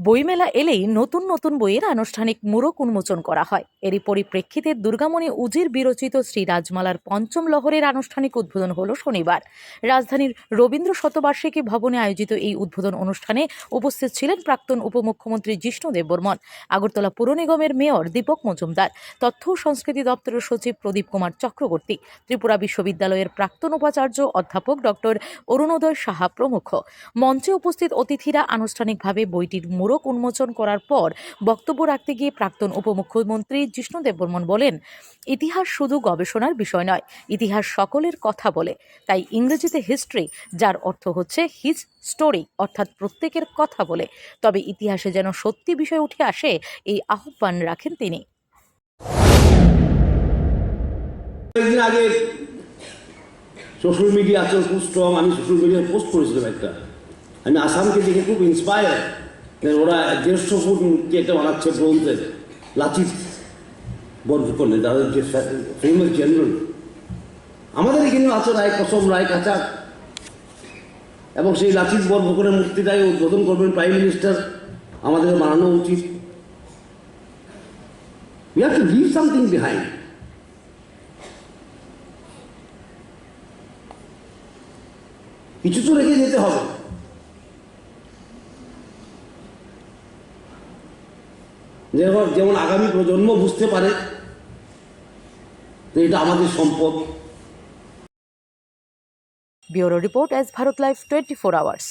বইমেলা এলেই নতুন নতুন বইয়ের আনুষ্ঠানিক মোড়ক উন্মোচন করা হয়। এরই পরিপ্রেক্ষিতে দুর্গামণি উজির বিরচিত শ্রী রাজমালার পঞ্চম লহরের আনুষ্ঠানিক উদ্বোধন হলো শনিবার। রাজধানীর রবীন্দ্র শতবার্ষিকী ভবনে আয়োজিত এই উদ্বোধন অনুষ্ঠানে উপস্থিত ছিলেন প্রাক্তন উপমুখ্যমন্ত্রী জিষ্ণু দেববর্মন, আগরতলা পুর নিগমের মেয়র দীপক মজুমদার, তথ্য ও সংস্কৃতি দপ্তরের সচিব প্রদীপ কুমার চক্রবর্তী, ত্রিপুরা বিশ্ববিদ্যালয়ের প্রাক্তন উপাচার্য অধ্যাপক ডক্টর অরুণোদয় সাহা প্রমুখ। মঞ্চে উপস্থিত অতিথিরা আনুষ্ঠানিকভাবে বইটির মোড়ক উন্মোচন করার পর বক্তব্য রাখতে গিয়ে প্রাক্তন উপমুখ্যমন্ত্রী জিষ্ণু দেববর্মন বলেন, ইতিহাস শুধু গবেষণার বিষয় নয়, ইতিহাস সকলের কথা বলে। তাই ইংরেজিতে হিস্ট্রি, যার অর্থ হচ্ছে হিজ স্টোরি, অর্থাৎ প্রত্যেকের কথা বলে, তবে ইতিহাসে যেন সত্যি বিষয় উঠে আসে, এই আহ্বান রাখেন তিনি। আগে সোশ্যাল মিডিয়া আজকাল খুব স্ট্রং। আমি সোশ্যাল মিডিয়ায় পোস্ট করেছিলাম একটা, আমি আসামকে দেখে খুব ইন্সপায়ার। ওরা 150 ফুট মূর্তি একটা বানাচ্ছে ব্রোঞ্জের, লাচিত বরফুকনে, তাদের যে ফেমাস জেনারেল। আমাদের এখানে আছে রায় কসম, রায় কাচার, এবং সেই লাচিত বরফুকনের মূর্তিটাই উদ্বোধন করবেন প্রাইম মিনিস্টার। আমাদের বানানো উচিত। We have to live something behind. কিছু তো রেখে যেতে হবে। যেমন আগামী প্রজন্ম বুঝতে পারে যে এটা আমাদের সম্পদ। Bureau report, S Bharat live 24 hours.